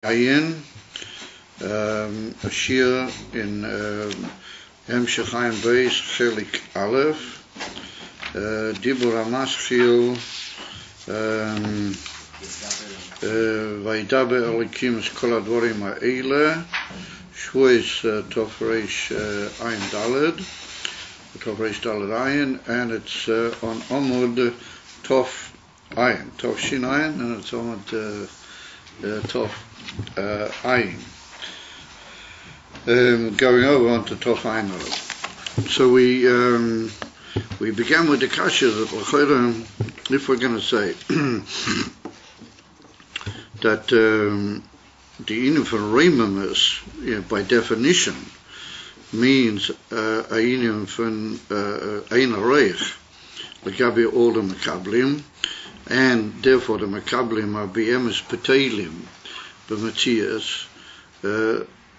Ayin, a shir in Hemshech Chaim Beis Chelik Aleph, Dibur HaMaschil, Vaidaber Elikim es Kol HaDvorim HaEile, Shvuos Tov Reish Ayin Daled, Tov Reish Daled Ayin, and it's on Amud Tov Ayin, Tov Shin Ayin, and it's Amud Tov Ayin. Going over onto Tov Ayin. So we began with the kasha that if we're going to say that the inyan for reimamus, by definition, means a inyan from ein areich, legabi all the makablim, and therefore the makablim are be'emes petelim b'matzias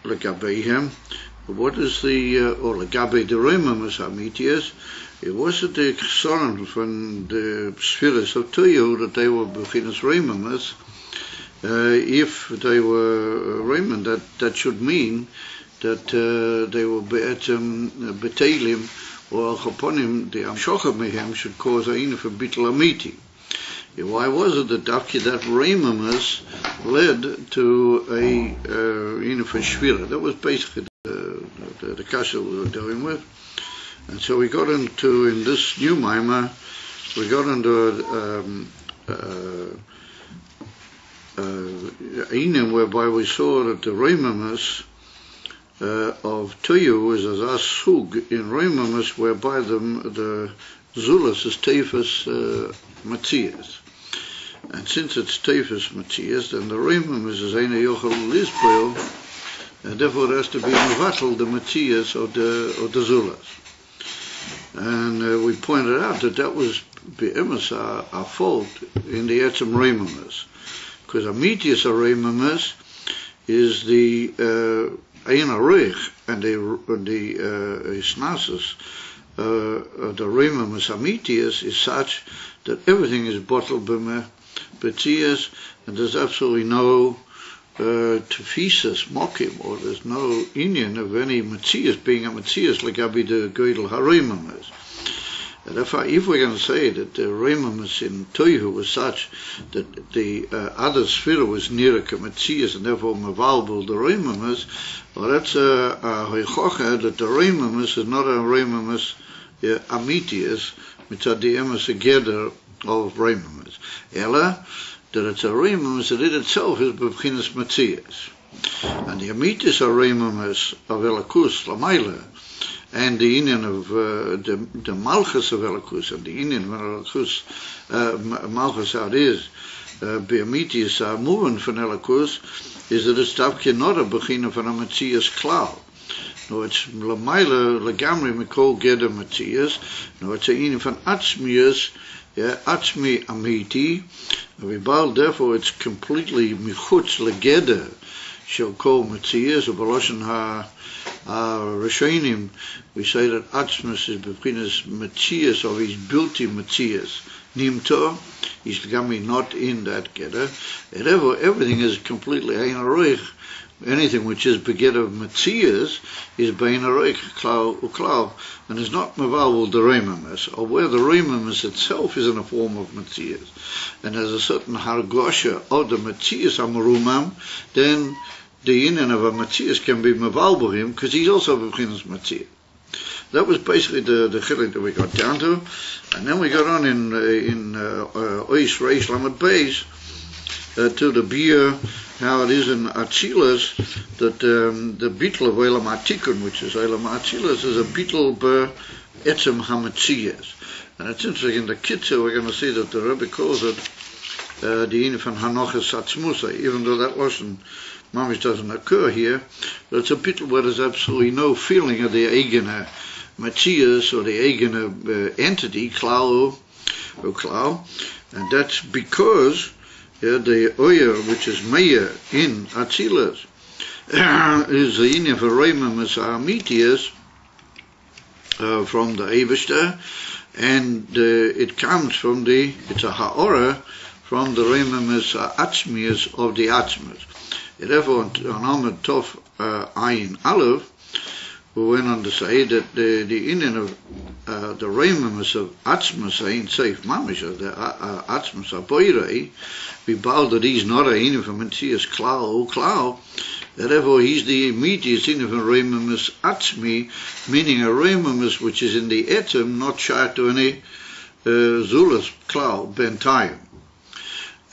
legabeihem. What is the or legabei the reimamus amitias? It wasn't the chsaron from the spheres of Tuyu that they were bechinas reimamus. If they were reiman, that should mean that they were betelim or chaponim, the amshocha mehem should cause a inyan for bittul amiti. Why was it that after that reimamus led to a inyan for shvira? That was basically the kasha we were dealing with. And so we got into, in this new maimah, we got into inyan whereby we saw that the reimamus of Tuyu is a sug in reimamus whereby the zulas is teifas matzias. And since it's teifas matzias, then the reimamus is eine yochel lisboil, and therefore it has to be mevatel the matzias of the zulas. And we pointed out that was be'emes our fault in the etzem reimamus, because amitius reimamus is the ein areich, and the isnasus the reimamus amitius is such that everything is bottled b'metzias, and there's absolutely no tefisas mokim, or there's no inyan of any metzias being a metzias legabi the goydel hareimamus. And if we're going to say that the reimamus in Tuyu was such that the other sphere was nearer to metzias and therefore mevalbul the reimamus, well, that's a hoichocha that the reimamus is not a reimamus amitius mitzad the emes together of reimamus. Ella, that it's a reimamus that it itself is b'chinas metzias, and the amitius are reimamus of elakus lamaila, and the inyan of the malchus of elakus, and the inyan of elakus malchus out is be'amitius are moving from elakus, is that it's davke not a b'china from a metzias klal. No, it's lamaila legamri mikol geder metzias. No, it's a inyan from atzmius. Atzmi amiti, therefore it's completely michutz legeder shall call metzias, or b'loshen ha-rishonim, we say that atzmus is b'chinas metzias, or he's built in metzias, nimto, he's legami not in that geder, and therefore everything is completely ein areich. Anything which is beged of metzias is bein areich klau uklau, and is not mevalbul the reimamus, or where the reimamus itself is in a form of metzias, and there's a certain hargosha of the metzias amarumam, then the inyan of a metzias can be mevalbul him, because he's also b'chinas metzias. That was basically the chilek that we got down to, and then we got on in Ois Reish Lamed Beis to the beer, how it is in Atzilas that the bittul of Eilam Atikun, which is Eilam Atzilas, is a bittul be'etzem hametzias. And it's interesting, in the Kitzur we're going to see that the Rebbe calls it the inyan from Hanochas Atzmusa, even though that wasn't, mamish doesn't occur here, but it's a bittul where there's absolutely no feeling of the eigene metzias, or the eigene entity, klau, and that's because the oyer which is meyer in Atzilas is the inyan for reimamus amitius from the Eibishter, and it comes from it's a ha'ora from the reimamus atzmius of the atzmus. Therefore, on Amud Tov Ayin Aleph, we went on to say that the Indian of the Reimamus of Atzmus ain't safe mamish, the Atzmus Aboirei, we bow that he's not a Indian from Matthias Klau, therefore he's the immediate Indian from Reimamus Atzmi, meaning a Reimamus which is in the Etem, not shy to any Zulas Klau, Bentayim.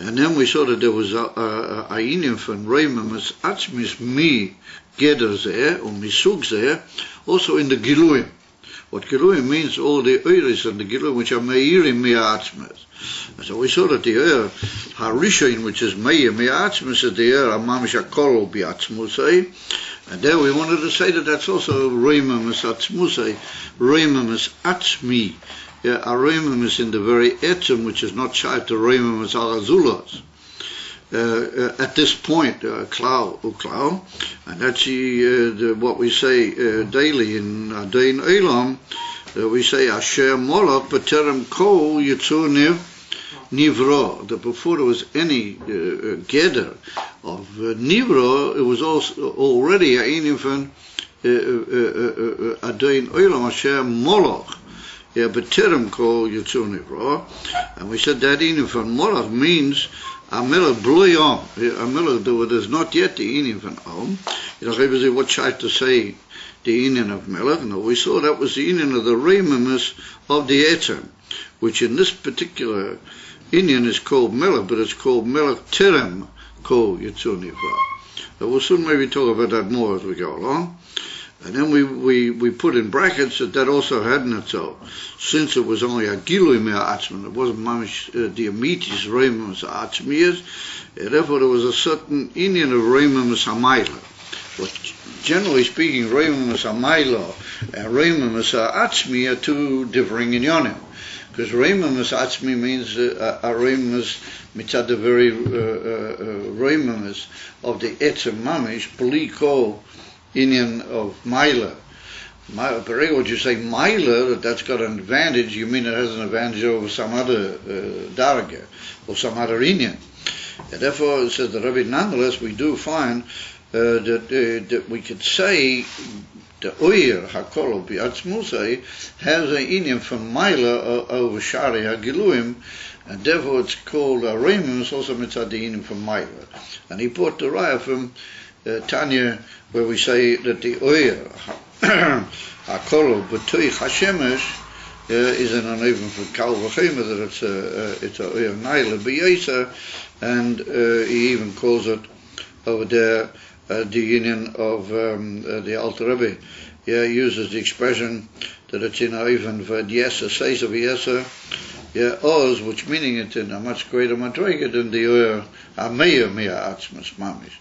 And then we saw that there was a Indian from Reimamus Atzmis Mi Geder there, or Misug there, also in the Giluyim. What Giluyim means, all the Eiris and the Giluyim, which are Meirim Me'atzmes. So we saw that the Eir Harishain, which is Meir Me'atzmes, is the Eir Amamish HaKol B'atzmusei. And there we wanted to say that that's also Reimamus Atzmusei, Reimamus Atzmi. A Reimamus in the very Etzem, which is not shy to Reimamus Alazulas. At this point, Klau, and that's what we say daily in Dain Elam, we say Asher Molach B'terem Kol Yitzu Nivro. That before there was any gather of Nivro, it was also already a Inifan Dain Elam Asher Molach. B'terem Kol Yitzu Nivro, and we said that Inifan Molach means a melech bloyom, a melech that is not yet the Indian from Om. You know, what tried to say the Indian of melech? No, we saw that was the Indian of the Reimamus of the Etzem, which in this particular Indian is called melech, but it's called melech terem kol Yitzu Nivra. We'll soon maybe talk about that more as we go along. And then we put in brackets that also had in itself, since it was only a Gilui Me'atzman, it wasn't mamish the Amitis Reimamus Atzmiyas, therefore there was a certain Indian of Reimamus Hamayla. But generally speaking, Reimamus Hamayla and Reimamus Atzmi are two differing inyonim. Because Reimamus Atzmi means a Reimamus mitzad the very Reimamus of the Etzem Mamish, Bli Kol Indian of Maila. But what you say Maila, that's got an advantage, you mean it has an advantage over some other Darga, or some other Indian. And therefore, it says the Rabbi, nonetheless, we do find that we could say the Oyer HaKol B'atzmusei has an Indian from Maila over Shari HaGiluim, and therefore it's called a Reimamus, also mitzad the Indian from Maila. And he brought the Raya from Tanya, where we say that the Oyer HaKol B'toich HaShemesh is an even for Kal V'chemer, that it's a Oyer Naila B'yesa, and he even calls it over there the union of the Alter Rebbe. Uses the expression that it's in even for Yesa, says of Yesa, Oz, which meaning it in a much greater madrega than the Oyer HaMeir Me'atzmas Mamish.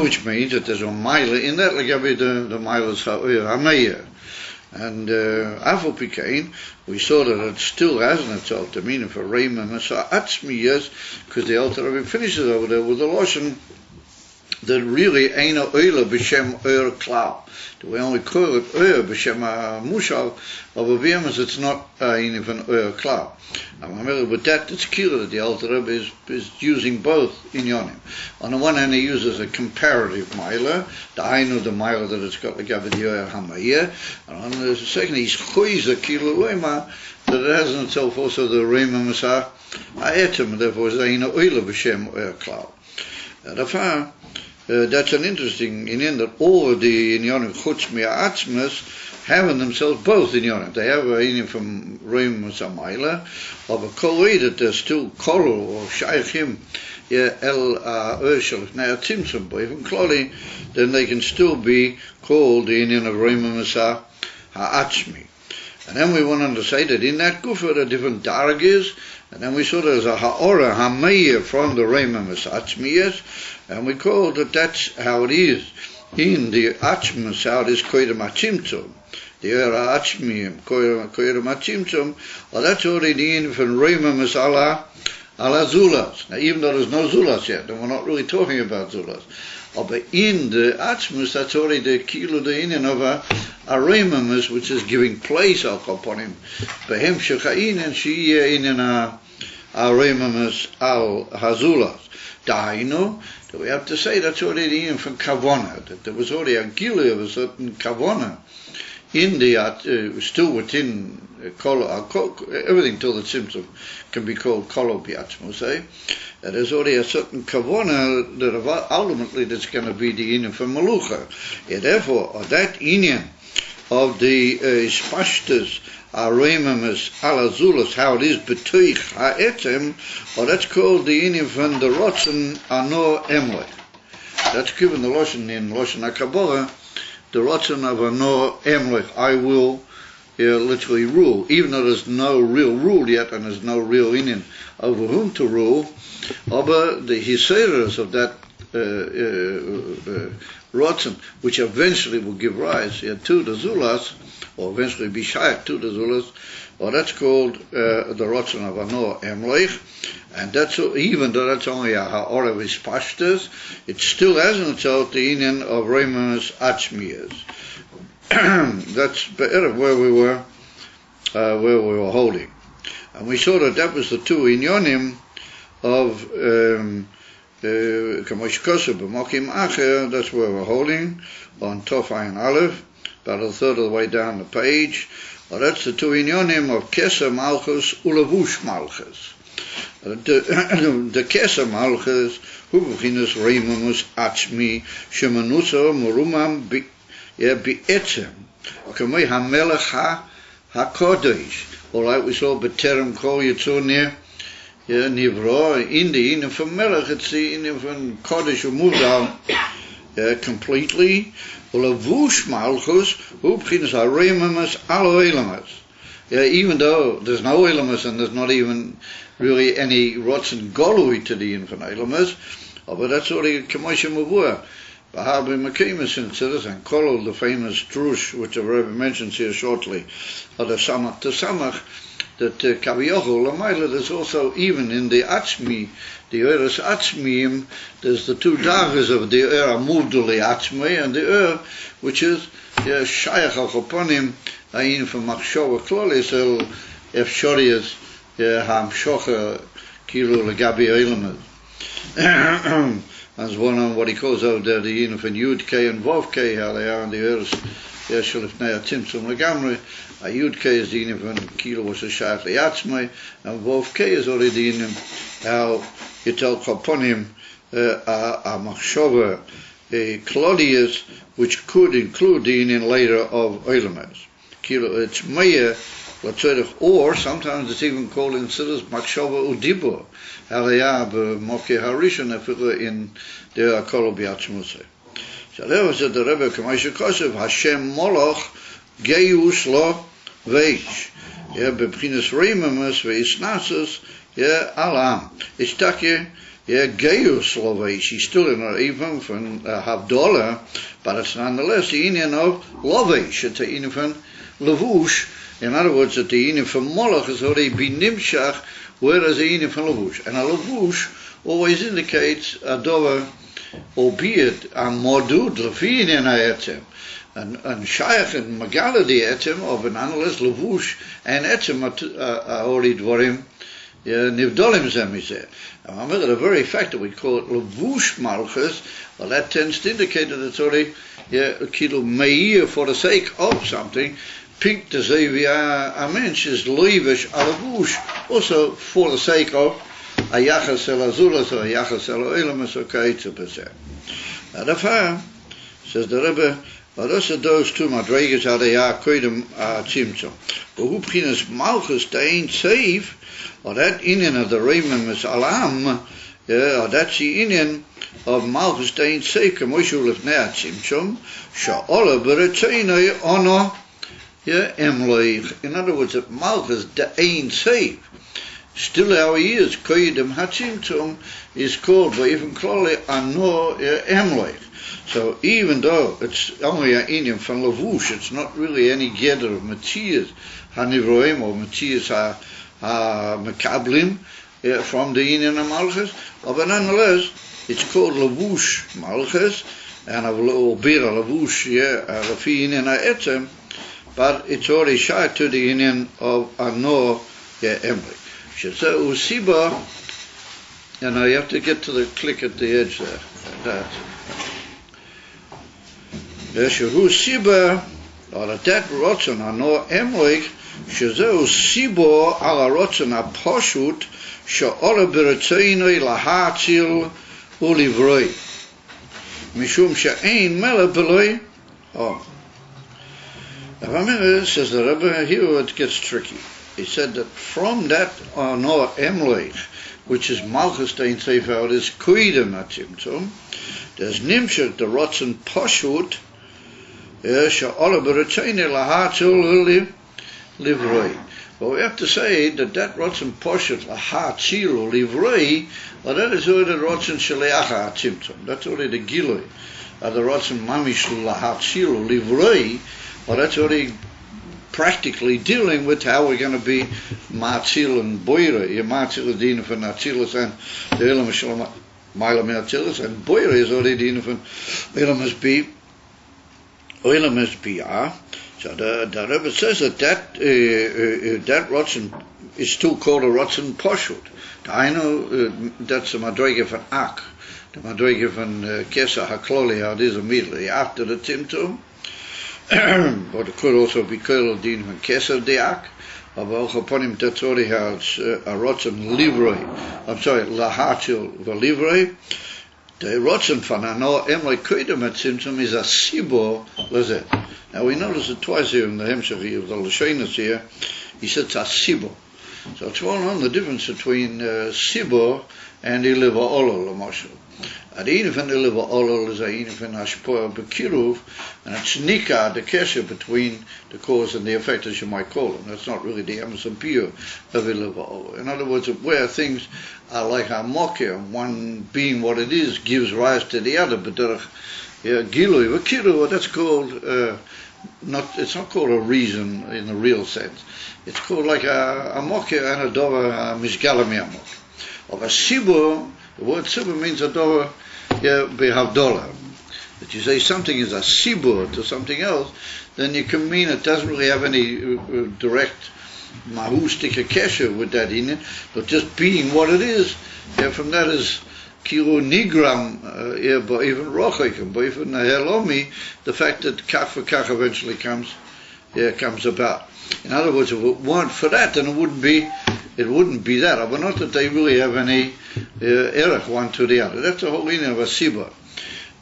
Which means that there's a mile in that, like the miles HaMeir. And Afal Pikain, we saw that it still hasn't itself the meaning for Reimamus Atzmiyas, because the Alter Rebbe finishes over there with the Lashon that really ain't a Oila B'Shem Oyer Klau. We only call it Oyer B'Shem Mushal, of a B'Yemas, it's not even Oyer Klau. But that it's clear that the Alter Rebbe is using both inyonim. On the one hand, he uses a comparative Maila, the Ainu, the Maila that it's got the Oyer HaMeir, and on the second, he's Choiza Kilo Loima, that it has in itself also the Reimamus HaEtem, and therefore it's Ainu Oila B'Shem Oyer Klau. That's an interesting inyan that all of the inyanim chutz me'atzmas have in themselves both inyanim. They have a inyan from Reimamus HaMaila of a kolei that they're still kolol or shaychim el urshel ne'atzimtzum, but even kloli, then they can still be called the inyan of Reimamus HaAtzmi. And then we went on to say that in that gufa there are different dargis, and then we saw there's a ha'ora ha'meir from the Reimamus Atzmiyas, and we call that that's how it is. In the Atzmus, how it is koyram atzimtzum. The era Atzmiyim, koyram atzimtzum, well, that's already in from Reimamus ala Zulas. Now, even though there's no Zulas yet, and we're not really talking about Zulas, but in the Atzmus, that's already the kilo the inyan of a Reimamus, which is giving place upon him. Behem shechayin and she in a Reimamus al Hazulas. Dainu, So we have to say that's already the Indian from Kavana, that there was already a gila of a certain Kavana in the still within everything till the symptom can be called kolo biatzmos. There's already a certain kavana that ultimately that's going to be the Indian from Malucha. Therefore, that Indian of the spashtas arememus alazulas, how it is betuich ha'etzem, or that's called the Indian from the rotzen ano emlech. That's given the Lashon in Lashon HaKabbalah, the rotzen of ano emlech, I will literally rule, even though there's no real rule yet and there's no real Indian over whom to rule. But the hiseras of that rotzen, which eventually will give rise to the zulas, or eventually be shaykh to the zulas, or that's called the rotzen of ano emlech, and that's even though that's only a ha'orav ispashtas, it still has in itself the Indian of rememus atzmiyas. That's where we were holding, and we saw that was the two inyonim of Kamosh Kosev b'mokim acher. That's where we're holding on Tov Ayin Aleph, about a third of the way down the page. Well, that's the two inyonim of Keser Malchus ulevush Malchus. The Keser Malchus hu b'chinas reimamus atzmi shemanusa murumam bi'etzem kamei hamelech hakodesh. All right, we saw B'terem Kol Yitzur Nivro in the Indian from Melech. It's the Indian from Kodesh who moved out completely. Ulavush Malchus hu b'chinas hareimamus alo elamas. Even though there's no elamas and there's not even really any rotzen golui to the Indian from elamas, but that's already Kamosha Mavua. Bahabi Makimus in Citizen, Kolol, the famous drush, which the Rebbe mentions here shortly, of the Samach to Samach, that Kaviyochel, Lamaila, there's also, even in the Atzmi, the Eres Atzmiim, there's the two daggers of the Er Amuvduli Atzmi, and the Er, which is Shayach al Choponim, Ayin from Machshova Klolis, El Efshorias, Hamshocha, Kilo Legabi Eilamad. As one on what he calls over there, the Yin from Yud K and Vav K, how they are in the earth. Shalifnei Timtzum Legamri. Yud K is the Yin from Kilo was a Shach Liatzmai, and Vav K is already the Yin how Yitel Choponim a Machshova Claudius, which could include the Yin later of Eilamas. Kilo it's Meir. Or sometimes it's even called in Siddur Machshava Udibur, Aliyah Moke Harishon in the Kolo Biatzmusay. So there was the Rebbe Kamosh Kosev Hashem Moloch Geius Lo Veish. Bebchinas Reimamus Veisnasus Alam. It's Takye Geius Lo Veish. He's still in our even from Havdalah, but it's nonetheless the Indian of Lovesh. It's the Indian from Levush. In other words, that the Indian from Moloch has already been nimshach, whereas the Indian from Levush. And a Levush always indicates a dover, albeit a modud, lefin in etzem. And Shayach and Magaladi etzem, of an analyst, Levush and etzem are already dvorim, nivdolim zemizeh. And the very fact that we call it Levush Malchus, well, that tends to indicate that it's already a kilo meir for the sake of something. Pink to say a mensch is leivish alavush, also for the sake of a yachas el azulas or a yachas el oelamas or kaitza b'zeh. Now the far says the Rebbe, but also those two madregas are they are koidem tzimtzum. But who b'chinas malchus they ain't safe, or that Indian of the Reimim is alam, or that's the Indian of malchus they ain't safe. Kamoshu lefnei tzimtzum sha'ola b'retzeinoi ono. In other words, if Malchus ain't safe, still how he is, Koydim Hatzimtzum is called by even Kloli Ano Emloich. So even though it's only an Indian from Levush, it's not really any gather of Matthias Hanivroim or Matthias Mekablim from the Indian of Malchus, but nonetheless, it's called Levush Malchus, and a little bit of Levush, Rafi Indian Etzem. But it's already shy to the union of Ano Emri. So Usiba You know, you have to get to the click at the edge there. That. Shehu Siba, or that Rotzen Ano Emloik, Shezeu Sibo ala Rotzen Aposhut, She'ola Beretzoinoi Lahatzil Ulivroi. Mishum She'ein Mele Beloi. Oh. Ramir says the Rebbe, here it gets tricky. He said that from that Ano Emloik, which is Malchus Dein Sefer, is Koidem Atzimtzum, there's Nimshek the Rotzen Poshut, She'ola Beretzoinoi Lahatzil Livroi. But we have to say that Rotzen Poshut Lahatzil Livroi, well, that is already the Rotzen Sheleacha Atzimtzum. That's already the Giloi. The Rotzen Mamish Lahatzil Livroi, well, that's already practically dealing with how we're going to be Matzil and Boire. Matzil is dienen van Atzilus and the Elam Shalom Mailam Atzilus, and Boire is already dienen van Elam Bi. Elam Bi. So the Rebbe says that Rotzen is still called a Rotzen Poshut. I know that's a Madrege van Ak. The Madrege van Kesa HaKloli, how it is immediately after the Tzimtzum. But it could also be called Din van Kesa de Ak. But upon him, that's already how it's a Rotzen Livroi. I'm sorry, Lahatzil V'Livroi. The Rotzen van Ano Emloik Koidem at Tzimtzum is a Sibo Lazet. Now we notice it twice here in the Hemshech of the Lashonos here. He says Sibo. So it's well known the difference between Sibo and Iliva Olol, Moshe. The Inifan Iliva Olol is a Inifan Hashpoel Bekiruv, and it's Nika, the kesher between the cause and the effect, as you might call them. That's not really the Emerson Pio of Iliva Olol. In other words, where things are like a mocker, one being what it is gives rise to the other, but Gilui, Bekiruv, that's called. It's not called a reason in the real sense. It's called like a mocker and a dover mishgalami amok. Of a sibur, the word sibur means a dover behavdola. If you say something is a sibur to something else, then you can mean it doesn't really have any direct mahustika kesher with that in it, but just being what it is. From that is Kiru Nigram, but even Rochik, but even Helomi, the fact that Kach for Kach eventually comes about. In other words, if it weren't for that, then it wouldn't be that. But not that they really have any erech one to the other. That's the whole meaning of a Siba.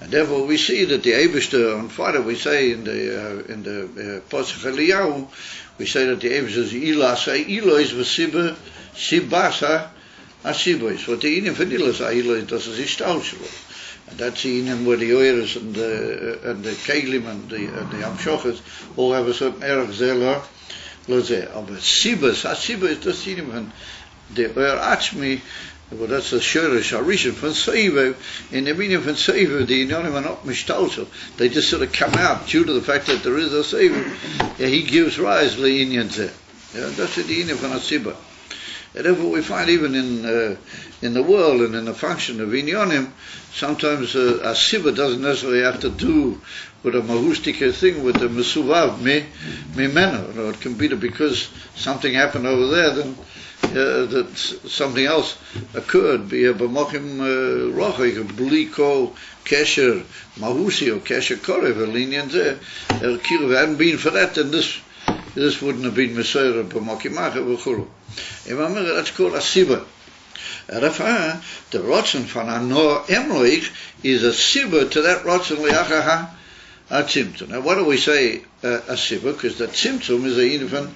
And therefore we see that the Eibishter on Friday, we say in the Pasuk Eliyahu, we say that the Eibishter is Ilah, say Ilah is V'Siba, Sibasa, Asibois. What the Inim Fadilas Ilah does is Ishtaushelo. And that's the Inim where the Oiris and the Keilim and the Amshochas all have a certain erech zelah. But Sibas, Asiba is just Inim and the Oir Achmi. Well, that's the Shurish Arishan from Seiva. In the meaning of Seiva, the Inyonim are not Mishtalsel. They just sort of come out due to the fact that there is a Seiva. He gives rise to the Inyan. That's the Inyan from Asiba. And therefore we find even in the world and in the function of Inyonim, sometimes a Siba doesn't necessarily have to do with a mahustika thing, with the Mesuvav, Mimeno. It can be that because something happened over there, then that something else occurred. Be a b'mochim rochik, a bliko kesher mahusi or kesher korev, a linyan there. If it hadn't been for that, then this wouldn't have been Mesorah b'mochim macha v'chulu. That's called a Siba. The Rotzen van Ano Emloik is a Siba to that Rotzen liacha ha-tzimtzum. Now what do we say a Siba? Because the tzimtzum is a Inifan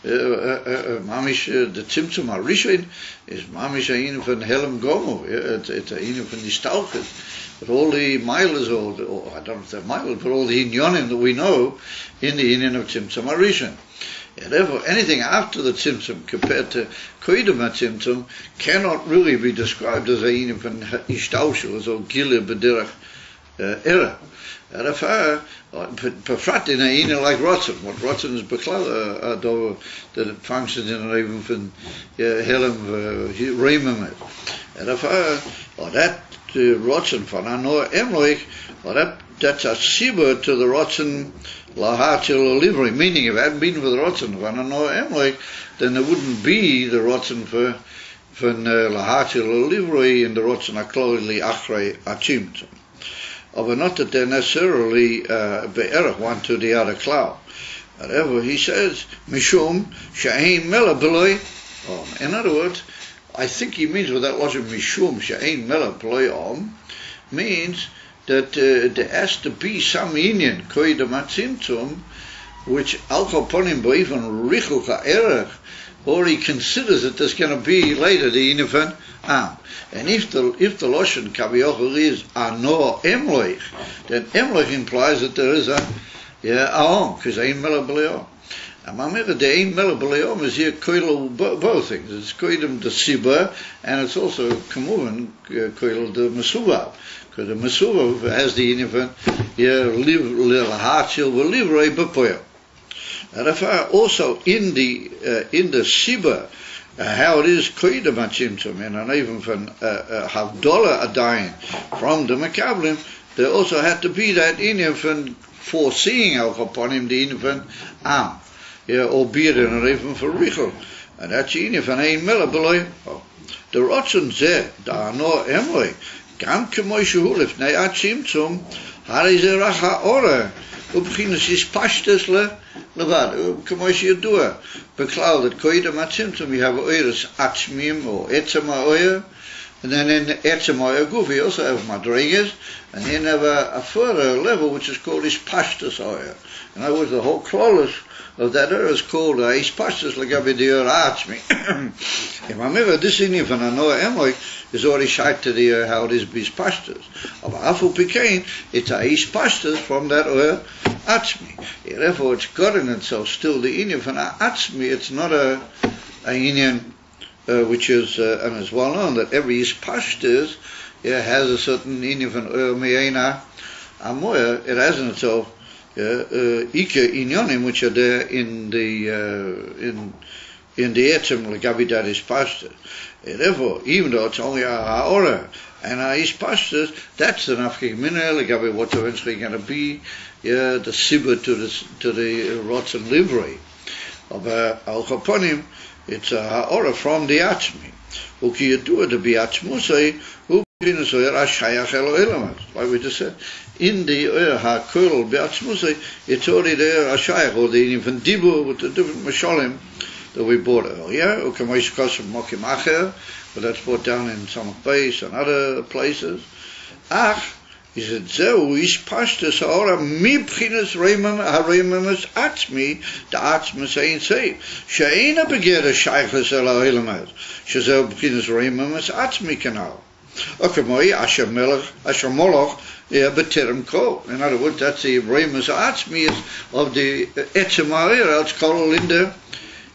mamish, the Tzimtzum HaRishon is mamish a Inifan Helem Gomo. It's a Inifan Nistalchus. But all the miles, or I don't know if they're miles, but all the Inyonim that we know in the Inyan of Tzimtzum HaRishon. And therefore, anything after the Tzimtzum compared to Koidem HaTzimtzum cannot really be described as a Inifan Ishtaushel, or Gile B'derach Era. And if Pefrat in a Inyan like Rotzen, what Rotzen is Beklal, that it functions in an even from Helem Reimem. And if that Rotzen van Ano Emloik, that's a Siba to the Rotzen Lahatzil Livroi, meaning if it hadn't been for the Rotzen van Ano Emloik, then there wouldn't be the Rotzen for van lahatil livroi in the rotzen akloli achrei achimtum. But not that they're necessarily be'erach one to the other cloud. However, he says, Mishum she'ein mela b'loi. In other words, I think he means with that logic, Mishum she'ein mela b'loi means that there has to be some union, koidem atzimtum, which alchoponim b'even richuk ha'erech, or he considers that there's going to be later the inifan am. And if the loshen kaviochel is ano emloich, then emloich implies that there is a aom, because ein mela b'leom. And mamera the ein mela b'leom is here koilel both things. It's koidem the siba, and it's also kamuvan koilel the mesuva, because the mesuva has the inifan here live lehachil v'livrei b'poyel. And if also in the Siba, how it is koidem atzimtum, and even from havdola adayin from the Makablim, there also had to be that inyan foreseeing upon him the inyan am, albeit in even for richel, and that's inyan ein mela b'loi. The rotzen zeh da no emloi gam k'moi shehu lifnei atzimtum harei ze racha ora ubchinas is pashtes levad k'moi sheyadua beklal that koidem atzimtum you have oiras atzmim or etzema oyer, and then in etzema oyer guf you also have madrigas, and then have a further level which is called is pashtes oyer. In other words, the whole clause of that oyer is called is pashtes legabe the oyer atzmi. If I remember this in from Anoah Emloik is already shite to the how it is bis pashtes. Of Afu Pikain, it's a is pashtes from that oyer atzmi. Therefore, it's got in itself still the inyan from atzmi. It's not a inyan which is and it's well known that every is pashtes has a certain inyan from oyer meina amoya. It has in itself ike inyanim which are there in the etzem legabi that is pashtes. Therefore, even though it's only a ha'ora and a is pashtes, that's the nafkik minah legabi what's eventually going to be the sibur to the rotzen livrei of al chaponim. It's a ha'ora from the atzmi. Uki yadua to be atzmusay ukinas oyer ashayach elo elamas. Like we just said, in the oyer ha'kol be'atzmusay, it's already there ashayach, or the even dibur with the different mashalim that we brought earlier. Ukamoish kosim mokim acher, but that's brought down in some place and other places. Ach, is it zeu ish pashtes ha'ora mibchinas ha'reimamas atzmi, the atzmi ain't safe. She'ena begera shaychus el ha'elamas, shezeu b'chinas reimamas atzmi kanal. Ukamoi asher moloch b'terem kol. In other words, that's the reimamas atzmi of the etzem ha'era, it's called in the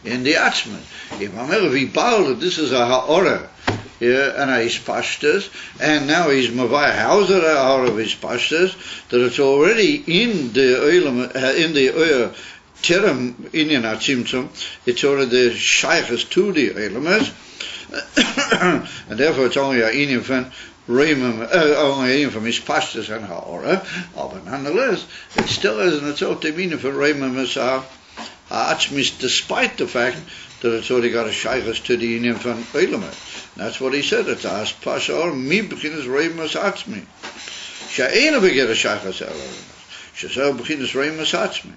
atzmi. If I'm ever vibal, this is a ha'ora, and he's pashtes, and now he's mavai hauser out of his pashtes, that it's already in the oil terem inyan atzimtum, it's already shaykhs to the oilemes, and therefore it's only a inyan from only inyan from his pashtes and ha'ora, but nonetheless, it still isn't itself the meaning for reimim as ha'atzmis, despite the fact that it's already got a shaykhs to the inyan from oilemes. That's what he said. It's as pashor mi b'chinas reimas atzmi. She'ena begera shaychas elamas. She'zeh b'chinas reimas atzmi.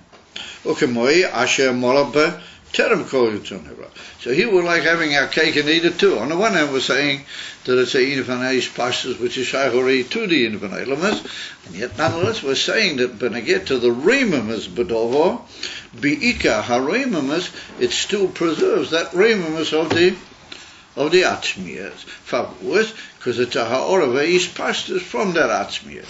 Ukemoi asher molab terem kol yitzunira. So here we're like having our cake and eat it too. On the one hand, we're saying that it's a infanais pashtas which is shaychori to the infanai lamas, and yet nonetheless we're saying that when I get to the reimamas bedovo, bi'ika hareimamas, it still preserves that reimamas of the atzmiyas. Fabulous, because it's a ha'ora ve'is pashtas from that atzmiyas.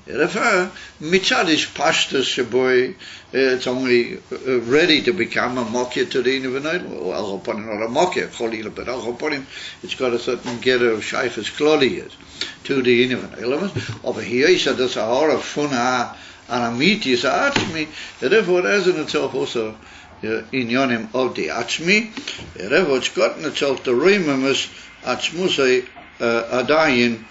Therefore, mitzadish pashtas shaboy, it's only ready to become a mokya to the inivanoil. Well, al-Chaponim not a mokya, cholila, but al-Chaponim, it's got a certain get of shayfas kloliyas to the inivanoil. Over here, he said there's a ha'ora funa anamitis atzmi, therefore it has in itself also inyonim of the atzmi. Therefore it's got in itself the reimamas atzmusay adayin,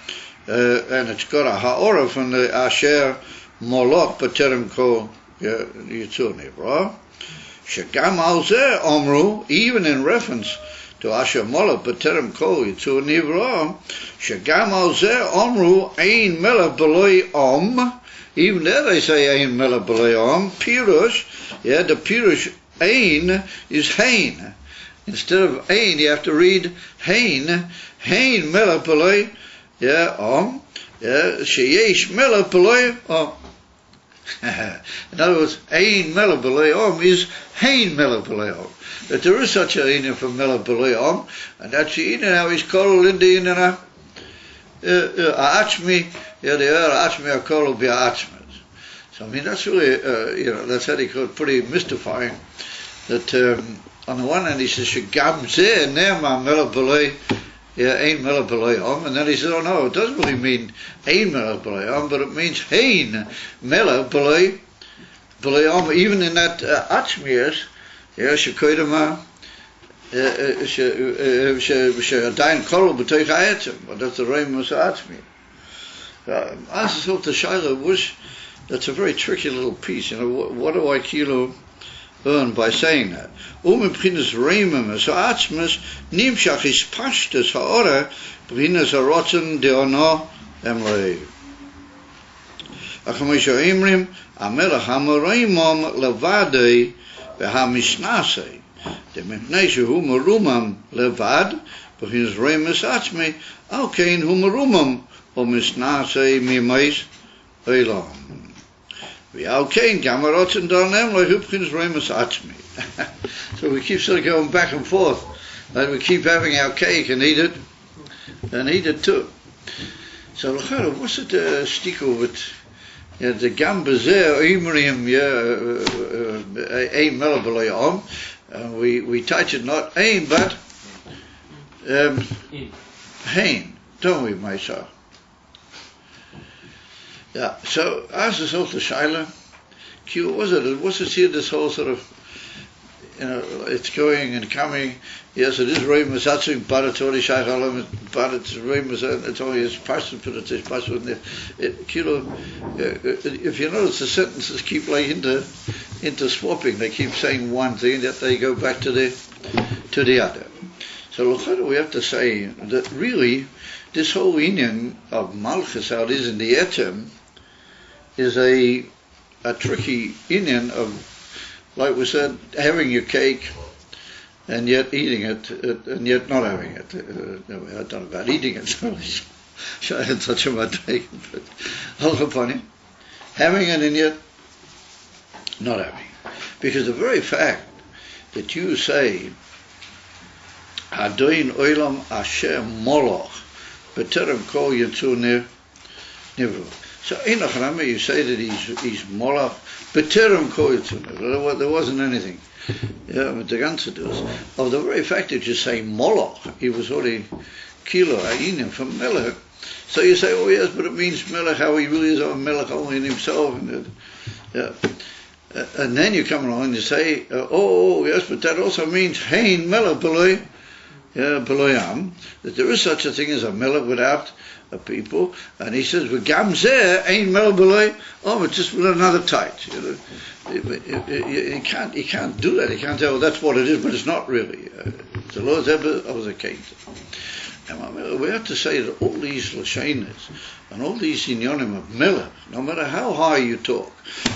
and it's got a ha'ora from the asher molok b'terem kol yitzuni, right? Shegam al zeh omru, even in reference to Asher Molech B'terem Kol Yitzur Nivra, Shegam al Zeh Omru Ein Melech B'loi Om. Even there they say Ein Melech B'loi Om. Pirush, the Pirush Ein is Hein. Instead of Ein, you have to read Hein. Hein Melech B'loi Om. Sheyesh Melech B'loi Om. In other words, Ein Melech B'loi Om is Hein Melech B'loi Om. That there is such a Ein for Melech B'loi Om, and that's the Ein how he's called in the Ein A'achmi, the A'achmi Akol B'A'achmi. So I mean that's really, that's how they call it, pretty mystifying. That on the one hand he says Shegam Zeh Ne'ema Melech B'loi Ein Melech B'loi Om, and then he says, oh no, it doesn't really mean Ein Melech B'loi Om, but it means Hein Melech B'loi Om. Even in that Achmias, Shekoidama She'adayin Korol B'toich Ha'etzem, but that's the Reimus Achmi. As I thought the Shaila was, that's a very tricky little piece. What do I earn by saying that? B'chinas Reimim es Ha'atzmas nimshach is pashtus ha'ora b'chinas ha'rotzen de'ono emrei. Achamoisha Imrim Amelech ha'moreimom levadei v'ha'mishnasei demipnei shehu merumam levad b'chinas Reimus Atzmi al kein hu merumam o mishnasei mimais olam. So we keep sort of going back and forth, and we keep having our cake and eat it too. So what's it stickle with the gambazer imrium ein Melech B'loi Om? We touch it not ein but hein, don't we, Maisa? Yeah, so as this whole Shaila, what's it here, this whole sort of, it's going and coming. Yes, it is Reimus Atzmi, but it's only Shaykh Alam, but it's Reimus, it's only his person, but it's his person. If you notice, the sentences keep like into swapping. They keep saying one thing, that they go back to the other. So we have to say that really, this whole inyan of Malchus, how it is in the Etem, is a tricky inyan of, like we said, having your cake and yet eating it, and yet not having it. No, I don't know about eating it, so I had such a mistake, but hold upon it. Having it and yet not having it. Because the very fact that you say, Adoin Olam Asher Moloch, B'terem Kol Yitzur Nivru. So Enochrama, you say that he's Moloch, B'terem Kol Yitzur Nivru. There wasn't anything. But the answer to us, of the very fact that you say Moloch, he was already Kilo Ayinim from Melech. So you say, oh yes, but it means Melech, how he really is a Melech only in himself. And then you come along and you say, oh yes, but that also means Hein Melech B'loi Am, that there is such a thing as a Melech without a people, and he says, "V'gam zeh ein Melech B'loi." Oh, it's just with another tight. He can't do that. He can't say, "Oh, that's what it is," but it's not really. The Lord's ever of the case. And we have to say that all these lashonos and all these inyonim of Melech, no matter how high you talk,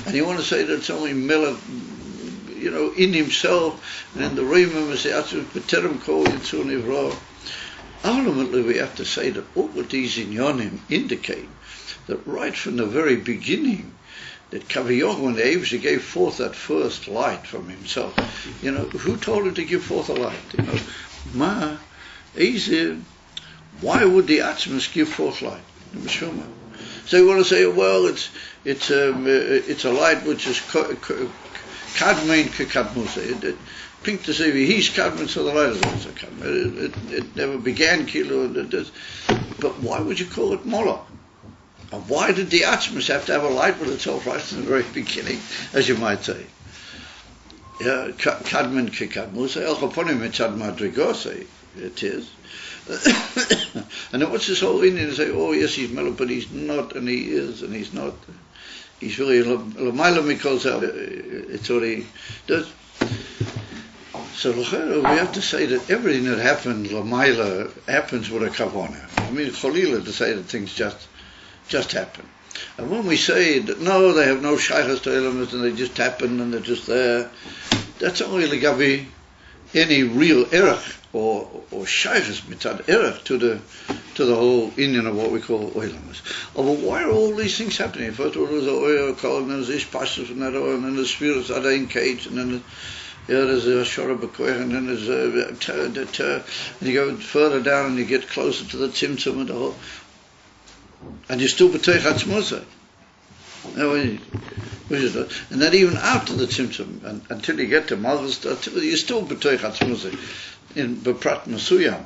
and you want to say that it's only Melech, in himself, and in the Reimim is the Atzmi B'terem Kol Yitzur Nivra. Ultimately, we have to say that all of these inyonim indicate that right from the very beginning, that Kaviyach, when the Eibush gave forth that first light from himself, who told him to give forth a light? Why would the Atzmas give forth light? So you want to say, well, it's a light which is Kadmein Kekadmusa. Pink to say he's Kadmon, so the light is also Kadmon. It never began Kilo. But why would you call it Moloch? And why did the Atzmas have to have a light with itself right from the very beginning, as you might say? Kadmon Kekadmusa, El Chaponim Mitzad Madrigose, it is. And then what's this whole Indian to say, oh yes, he's Melech, but he's not, and he is, and he's not. He's really Lamaila Mikol. It's already does. So we have to say that everything that happened, Lamaila, happens with a kavanah. I mean, Cholila to say that things just happen. And when we say that no, they have no shaykhs to elements and they just happen and they're just there, that's only legabi any real erech or shaykhs mitzad erech to the whole Indian of what we call oilams. Oh, but why are all these things happening? First of all, there's the oil, and then there's ish pashas from that oil, and then the spirits are in cage, and then there's a shora b'koich, and then there's and you go further down and you get closer to the tzimtzum and the whole, and you're still b'teich hatzmosai. And then even after the tzimtzum, until you get to malchus, you're still b'teich hatzmosai. In b'prat masuyam,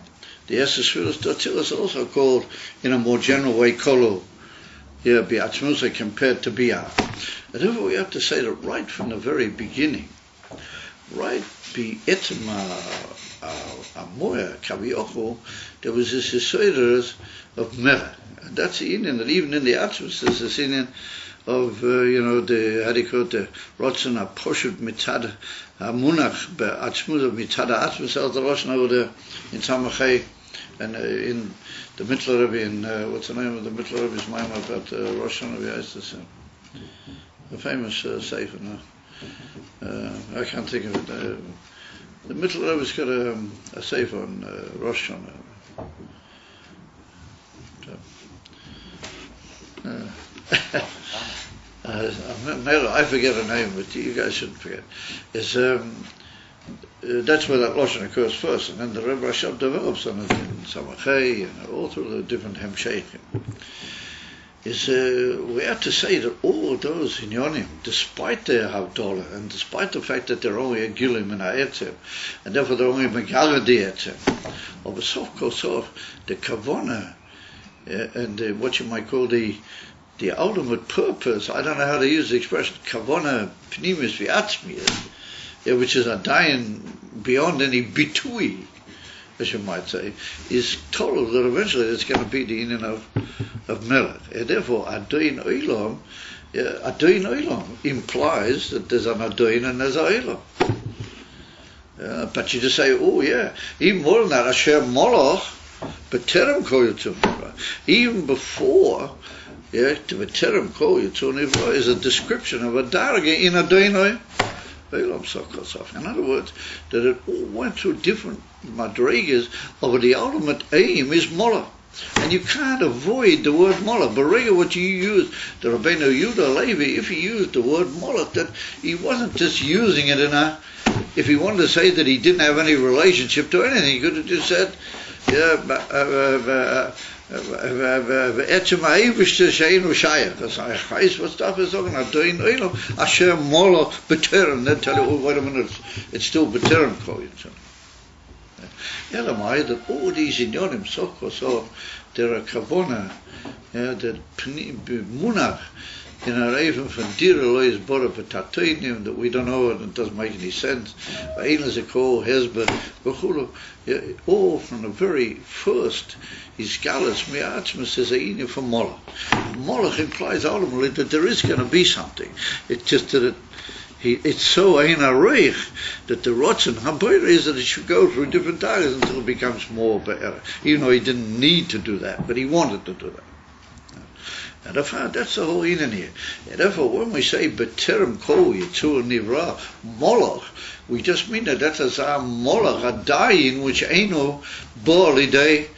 the Esesfiras Datzilas is also called, in a more general way, kolu, bi'atzmosai compared to biyah. And therefore we have to say that right from the very beginning, right, bi'etzem amoya kaviochu, there was this Yisoders of merah. And that's the Indian, that even in the Atzmus there's this Indian of, the, how do you call it, the Rotzen HaPoshut Mitzad HaMunach Be'atzmus Mitzad HaAtzmus El Roshna over there in Samachay, and in the Mittler Rebbe, in, what's the name of the Mittler Rebbe's Maimah about Rosh Hashanah, the famous Sefer, no? I can't think of it. The Mittler Rebbe's got a Sefer on Rosh Hashanah. I forget her name, but you guys shouldn't forget. It's, that's where that Lashon occurs first, and then the Rebbe Rashab develops on it in Samachay and all through the different Hemsheichim. We have to say that all of those Inyonim, despite their Havdalah, and despite the fact that they're only a Gilim and a Etzem, and therefore they're only a Megala de Etzem, or B'sof Kosof, the Kavanah, and what you might call the ultimate purpose, I don't know how to use the expression, Kavanah Pnimis V'atzmiyah, which is a dying beyond any bitui, as you might say, is told that eventually it's going to be the union of Melech. And therefore, Adoin Olam implies that there's an Adoin and there's an Olam. But you just say, oh yeah, even more than that, Asher Moloch, B'terem Kol Yitzur Nivra. Even before, to B'terem Kol Yitzur Nivra is a description of a darga in Adoin in other words, that it all went through different madrigas, but the ultimate aim is Mola. And you can't avoid the word Mola. Berega, what you use, the Rabbeinu Yehuda Levi, if he used the word Mola, that he wasn't just using it if he wanted to say that he didn't have any relationship to anything, he could have just said, Etzem ha'ivishte she'enu shayach. That's what stuff is talking about. Doing oilom asher molo b'terem. Then tell you, oh, wait a minute, it's still b'terem kol yitzur. Elamai, that all these inyonim, so there are kavona, that munach, in our even from Dira Lois Bora Patatoinim, that we don't know and it doesn't make any sense. All from the very first, his Galas Mi'atzmas is a Inya for Moloch. Moloch implies ultimately that there is going to be something. It's just that it's so Ein Areich that the Rotzen Haboyer is that it should go through different days until it becomes more be'er. Even though he didn't need to do that, but he wanted to do that. And that's the whole in here. And therefore, when we say B'terem Kol Yitzur Nivra Moloch, we just mean that that's a Moloch, a dayin which Eino Bo Lidei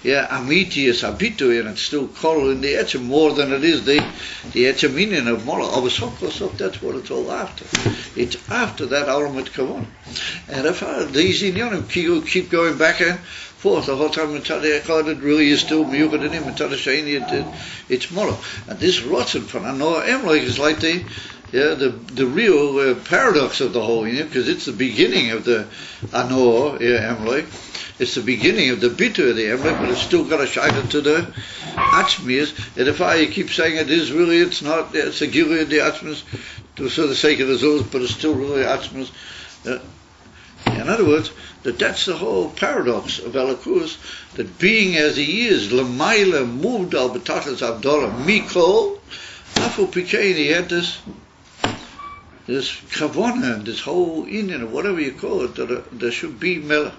Amiti is Habitu, and it's still Kol in the Etzem more than it is the Etzem meaning of Moloch. That's what it's all after. It's after that ultimate Kavanah. And if these Inyonim keep going back and forth the whole time, it really is still Miyuchad in him, it's Moloch. And this Rotzen from Anoah Emloich is like the real paradox of the whole Indian, because it's the beginning of the Anoah Emloich. It's the beginning of the bitter of the Emloich, but it's still got a shaykh to the Atzmias. And if I keep saying it is really, it's not, it's a Gilui of the Atzmias, for the sake of the Zuz, but it's still really Atzmias. In other words, that's the whole paradox of Elokus, that being as he is, Lamaila moved al B'tachas Avdallah Mikol, Afu Pikein, he had this this kavanah and this whole Indian or whatever you call it, that there should be melech.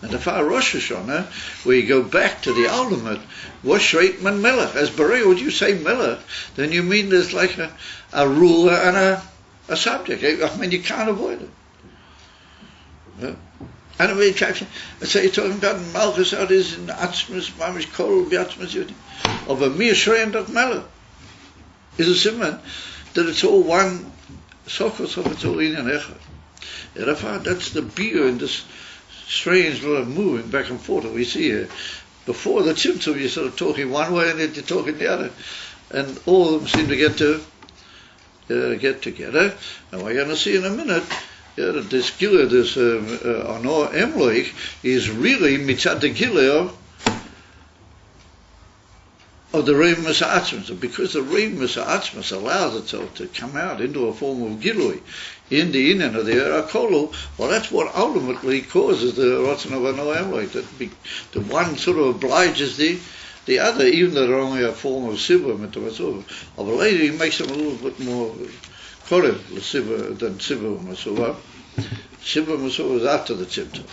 And the far Rosh Hashanah, where you go back to the ultimate, was straight man melech. As Berei, would you say melech, then you mean there's like a ruler and a subject. I mean, you can't avoid it. Yeah. And I mean, so you're talking about Malchus, that is in Atzmus, Mamish Kol, V'Atzmus Yudi, of a mere Shrei and melech. Is a simon that it's all one Sokos of it's all in and echad. Therefore, that's the beer in this strange little moving back and forth that we see here. Before the Tzimtzum, you're sort of talking one way and then you're talking the other, and all of them seem to get together. And we're going to see in a minute that this Gila, this Anor Emloich, is really mitzad the Gila of the Reim Masa'atzmas. And because the Reim Masa'atzmas allows itself to come out into a form of Gilui in the Inyan of the Erakolu, well, that's what ultimately causes the Ratzon of Anor Emloich. The one sort of obliges the other, even though they're only a form of Sibur, of a lady, makes them a little bit more Korev than Sibur Masuvah. Sibur Masuvah is after the Tzimtzum.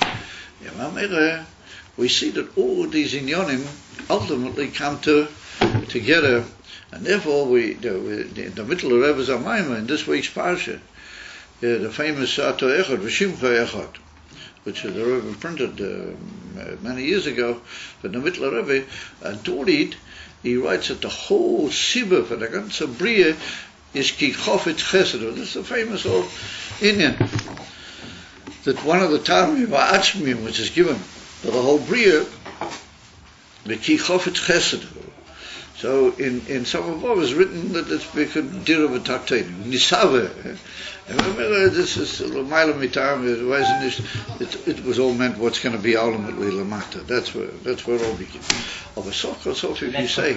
We see that all of these Inyonim ultimately come together, and therefore in the middle of Rebbe's Amayma, in this week's Parsha, the famous Sato Echad, V'Shimcha Echad, which the Rebbe printed many years ago, but in the middle of Rebbe, and Dorit, he writes that the whole Sibur for the ganze Bria is Ki Chofetz Chesed. This is the famous old Indian, that one of the Tarmim Va'atzmim, which is given for the whole Bria, the Ki Chofetz Chesed. So in some of what was written that it's become Dira V'Taktenim, Nisave. Remember, this is L'mayla Mitam, it was all meant what's going to be ultimately Lamata. That's where it all begins. Of a Sof, if you say,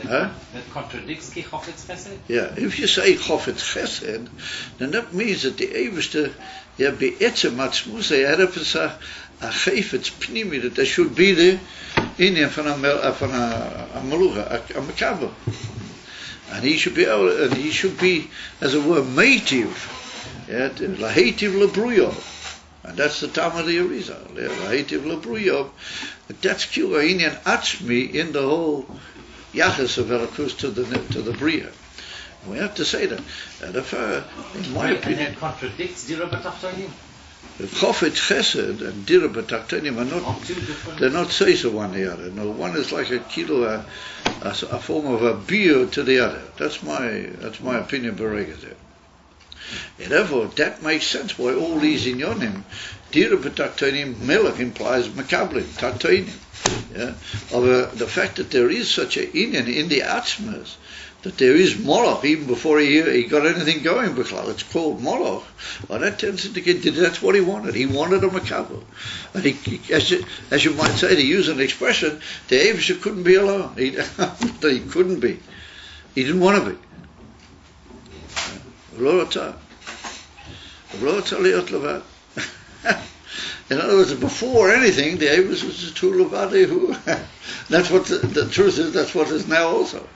that contradicts Ki Chofetz Chesed? Yeah, if you say Chofetz Chesed, then that means that the Eivishter, Be'etzem Atzmusei, Erefes a Chayfetz Pnimi, that there should be the Indian from a Malucha, a Makabel. And he should be as it were, Meitiv, Lahetiv Lebruyov. And that's the Tam of the Arizal, Lahetiv Lebruyov. But that's Kila Indian Atzmi in the whole Yachas of Veracruz to the Bria. We have to say that. And in my opinion, and that contradicts Dira B'Tachtonim. Chofetz Chesed and Dira B'Taktonim are not, they're not says of one the other. No, one is like a form of a beer to the other. That's my opinion, Berega there. And therefore, that makes sense why all these inyonim, Dira B'Taktonim, Melech implies Makablim, Taktonim. Yeah? Of the fact that there is such an inyan in the Atzmas, that there is Moloch even before he got anything going. It's called Moloch. Well, that tends to indicate that's what he wanted. He wanted a makabel. And he, as you might say, to use an expression, the Eivusha couldn't be alone. He couldn't be. He didn't want to be. In other words, before anything, the Eivus was a tool of Adehu. That's what the truth is. That's what is now also.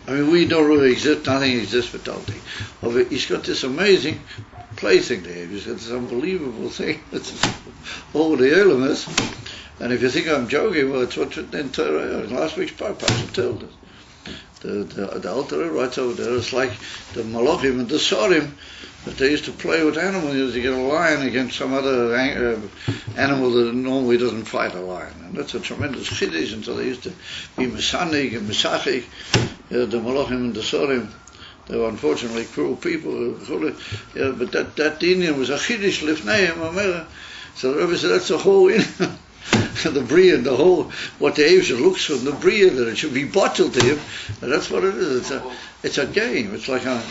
I mean, we don't really exist, nothing exists for Talti. He's got this amazing plaything there. He's got this unbelievable thing. It's all the elements. And if you think I'm joking, well, it's what in Torah, in last week's Parsha told us. The Alter writes over there, it's like the Malachim and the Sorim, that they used to play with animals. You get a lion against some other animal that normally doesn't fight a lion. And that's a tremendous chiddush, and so they used to be Mesanig and Mesachik, the Malachim and the Sorim. They were unfortunately cruel people. But that Indian was a chiddush lifneim, so the Rebbe said that's the whole Indian. The Bria, the whole, what the Eivusha looks from the Bria, that it should be bottled to him, and that's what it is. It's a game. It's like an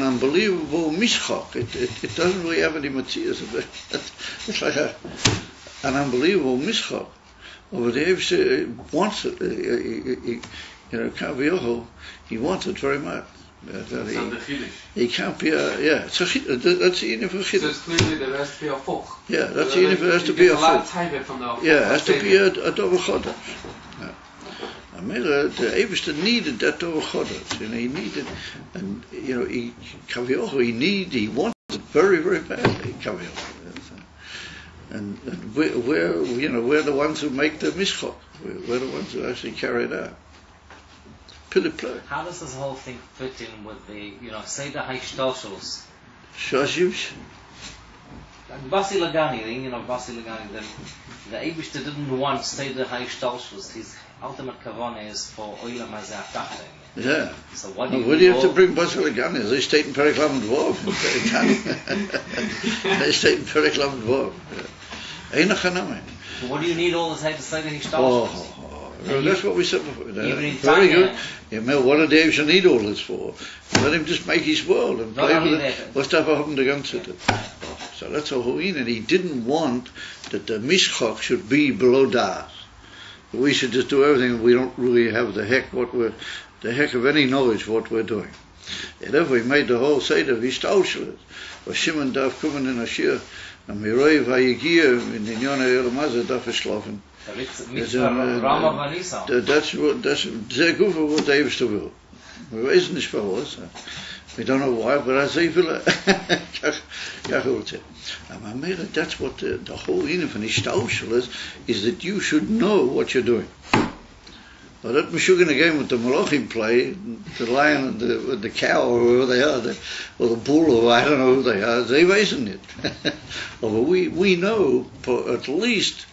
unbelievable mishchak. It doesn't really have any materials. It's like an unbelievable mishchak. But the Eivusha wants it. Kavioho, he wants it very much. He can't be that's the Inyan for Chiddush. So it's clearly there has to be a folk. Yeah, that's the Inyan, has to be a folk. Yeah, Yeah, it has to be a double chodesh. The Eibishter needed that Torah Chodesh. He needed, and he wanted it very, very badly. And we're the ones who make the mishchok. We're the ones who actually carry it out. How does this whole thing fit in with the, say the Haishtoshos? Shoshish? Basi Lagani, the Eibishter didn't want say the Haishtoshos. His ultimate kavanah is for Oilam Hazeh. Yeah. So what do you have to bring Basi Lagani? They stayed in Periklam Dvov. They stayed in Periklam Dvov. What do you need all this to say the Haishtoshos? That's what we said before. Very good. What do Dave should need all this for? Let him just make his world and play with it. What's that happened to it? So that's a whole and he didn't want that the mishchok should be below das. We should just do everything. We don't really have the heck of any knowledge what we're doing. And if we made the whole seder of Ishtaushlet, or Shimon Daf Kumen in Ashir, and Miroi Vayigir in the Nyona Yeromazah Daf Eshlafen. That's sehr gut for what the Eibishter will. We wissen nicht for us. We don't know why, but I say that's what the whole inner von Ishtaushel is that you should know what you're doing. But that Meshuggah game with the Malachim play, the lion and the cow or whoever they are, or the bull or I don't know who they are, they isn't it. But we know for at least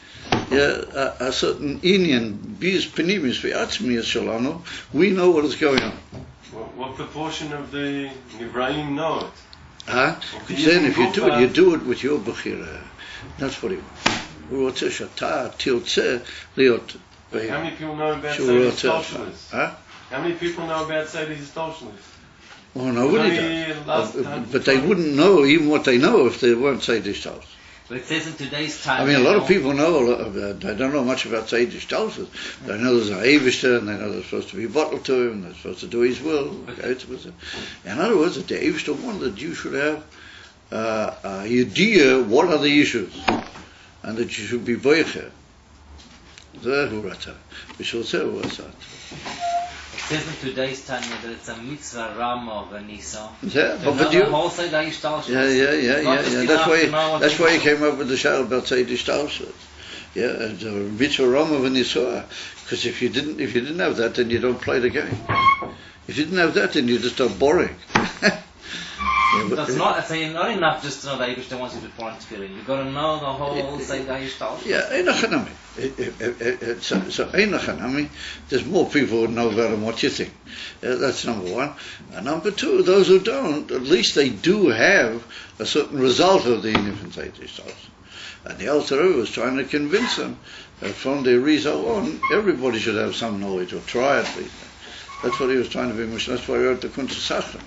a certain Indian, Bias Penimis, Viatzmias Shalano, we know what is going on. What proportion of the Nivraim know it? Then if you do it with your Bechira. That's what he wants. How many people know about Seder Histoshelis? How many people know about Seder Histoshelis? Oh, nobody does. But they wouldn't know even what they know if they weren't Seder Histoshelis. But it says in today's time. A lot of people know. They don't know much about Seder Histoshelis. They know there's an Eibishter, and they know they're supposed to be bottled to him, and they're supposed to do his will. In other words, that the Eibishter wanted that you should have a idea what are the issues, and that you should be boicher. It says in today's time that it's a mitzvah Rama of a Nisa. Yeah, but That's why he came up with the shayla about Seder Histoshelis. Yeah, and mitzvah Rama of a Nisa. Because if you didn't have that, then you don't play the game. If you didn't have that, then you just start boring. That's not enough just to know that Eibishter wants you to put on tefillin. You've got to know the whole Seder Histoshelis. Yeah, Einachanami. So Einachanami, there's more people who know about him what you think. That's number one. And number two, those who don't, at least they do have a certain result of the Inif Seder Histoshelis. And the Alter Rebbe was trying to convince them that from the Rizal on, everybody should have some knowledge, or try at least. That's what he was trying to be. That's why he wrote the Kuntres Sachem.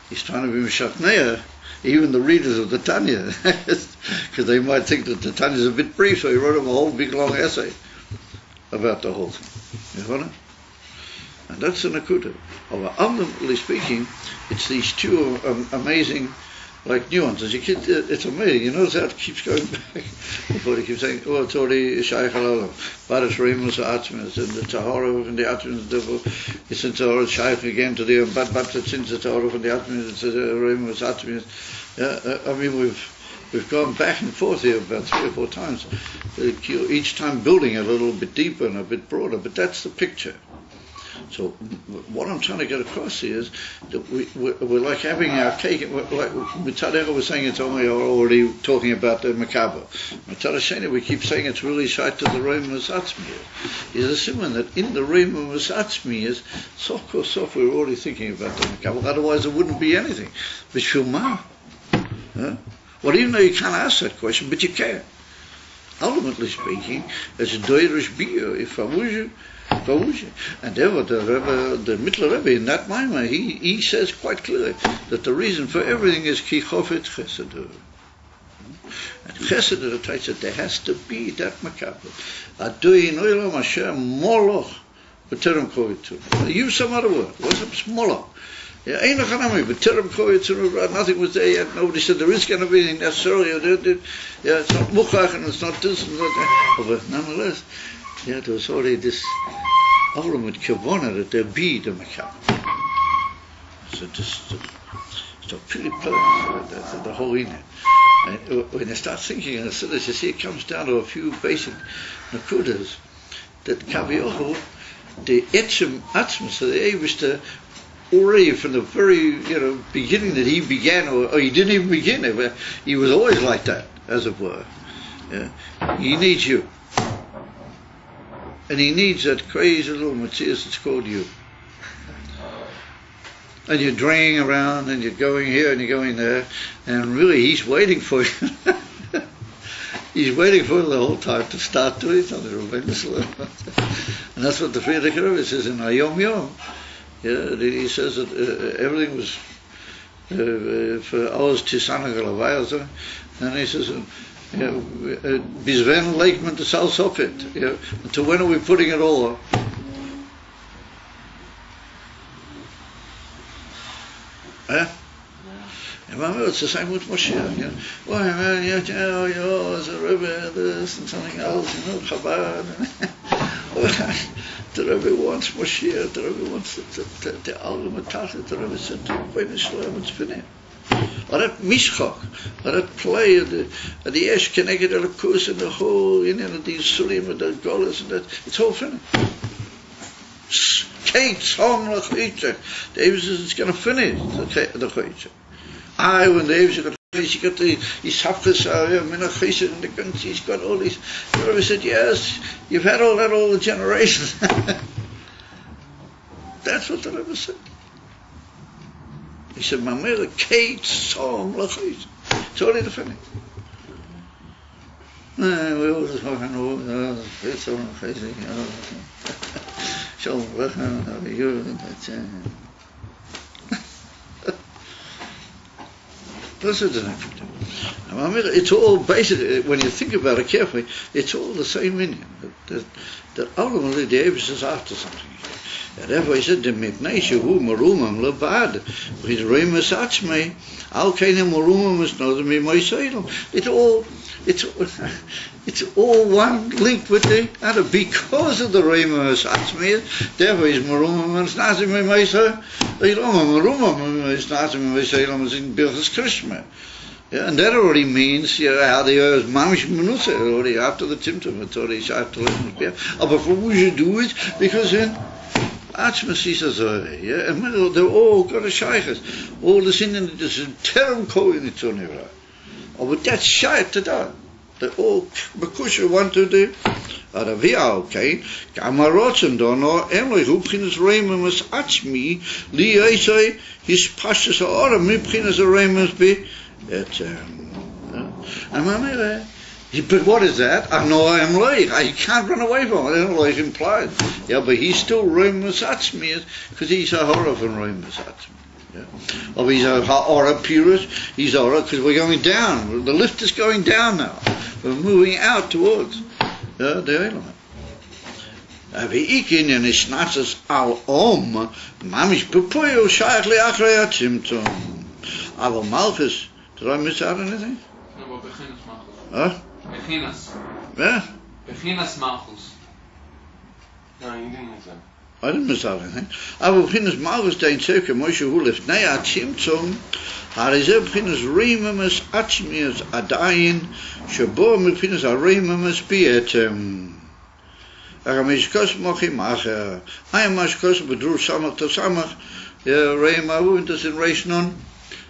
He's trying to be Mishatneah, even the readers of the Tanya, because they might think that the Tanya is a bit brief, so he wrote them a whole big long essay about the whole thing. You know? And that's the Nakuta. Ultimately speaking, it's these two amazing nuances. It's amazing. You notice how it keeps going back. Before he keeps saying, it's already Shaykh Halalam. Baras Remus Atzmis, and the Tahara and the Atzmis, it's in Tahara Shaykh again to the but it's in the Tahara and the Atzmis, it's Remus Atzmis. We've gone back and forth here about 3 or 4 times, each time building a little bit deeper and a bit broader, but that's the picture. So what I'm trying to get across here is that we're like having our cake. Like Mitzad was saying, it's only already talking about the Makaba. Mitzad Sheni, we keep saying it's really shite to the Reim Masatzmi. Is a simon that in the Reim Masatzmi is sof we're already thinking about the Makaba. Otherwise, there wouldn't be anything. B'shulma. Well, even though you can't ask that question, but you can. Ultimately speaking, it's a doirish biur if Favuja. And there the Mittler Rebbe in that Maimah, he says quite clearly that the reason for everything is ki chofet chesed. And chesed that there has to be that makabel. Adui noylam asher moloch b'terem kovitu. Use some other word. What's up? Moloch. Yeah, b'terem kovitu. Nothing was there yet. Nobody said there is going to be anything necessarily. Yeah, it's not muchach and it's not this and not that. But nonetheless, there was already this aber mit Kavona, that there be the Makam. So just so pretty the whole in it. And when you start thinking, and so as you see, it comes down to a few basic nakudas that Kaviohu, the Etzem Atzmus, so the Eivishter, already from the very beginning that he began, or he didn't even begin, he was always like that, as it were. Yeah. He needs you. And he needs that crazy little Matthias that's called you. And you're draying around and you're going here and you're going there, and really he's waiting for you. He's waiting for you the whole time to start doing something. And that's what the Friedrich Rebbe says in Hayom Yom. Yeah, he says that everything was for ours Tisana Galavai, and he says, bis when legt man das alles auf it? To when are we putting it all up? It's the same with Moshiach. As a Rebbe, this and something else, Chabad. The Rebbe wants Moshiach, the Rebbe wants the ultimate Tachet, the Rebbe said, it's finished. Or that mishchok, or that play of the Esh connected to the Kus and the whole, the Surim and the Golas and that, it's all finished. Kate, song, the Chaycha. David says it's going to finish the Chaycha. When David got he got the Isafkas, Minachisa, and the guns, he's got all these. The Rebbe said, yes, you've had all that all the generations. That's what the Rebbe said. He said, Mamela, Kate, song, Lachis. It's already the finish. We all just walk on, it's all crazy. So, it's all basically, when you think about it carefully, it's all the same meaning. That ultimately the Abbas is after something. And therefore he said, the Mipnei Shehu Merumam Lebad, with Remus Atzmei, Al Kainem Merumam is not the Mimoi Salem. It's all one linked with the other because of the Remus Atzmei. Therefore is Merumam is not the Mimoi Salem. Merumam is not the Mimoi Salem is in Birchas Krishma. Yeah, and that already means how the earth mamish menusa already after the Timtum. It's already sharp to let me. But for we should do it because in Atzmas is and they're all got a shaykhs. All the sin in this term coin it's on here. But that's shaykh to that. They all bekusha want to do. Ada we are okay. Kamarotzen don't know. Emily who begins Remus Atzmi li say his pashas or me begins Remus be. But what is that? I know I am loich. I can't run away from it. Loich implied. Yeah, but he's still Remus Atzmi because he's a horror from Remus Atzmi. Yeah. Or he's a horror purist. He's a horror because we're going down. The lift is going down now. We're moving out towards the element. Ikin and Isnatzes al Om Mamish Pupuyo Shaykh Leachrei Atzimtum. Aber Malchus. Did I miss out anything? No, but Bechinas Malchus. Huh? Bechinas. Yeah? Bechinas Malchus. No, you didn't miss out. I didn't miss out anything. Aber Bechinas Malchus dein Zirke Moshe Hulef Nea Tzimtzum Harizeh Bechinas Reimemes Atzmias Adayin Shabo Bechinas Reimemes Bietem Aramishkos Mochim Acher Ayamashkos Bedru Samach to Samach Reima das in Reishnon.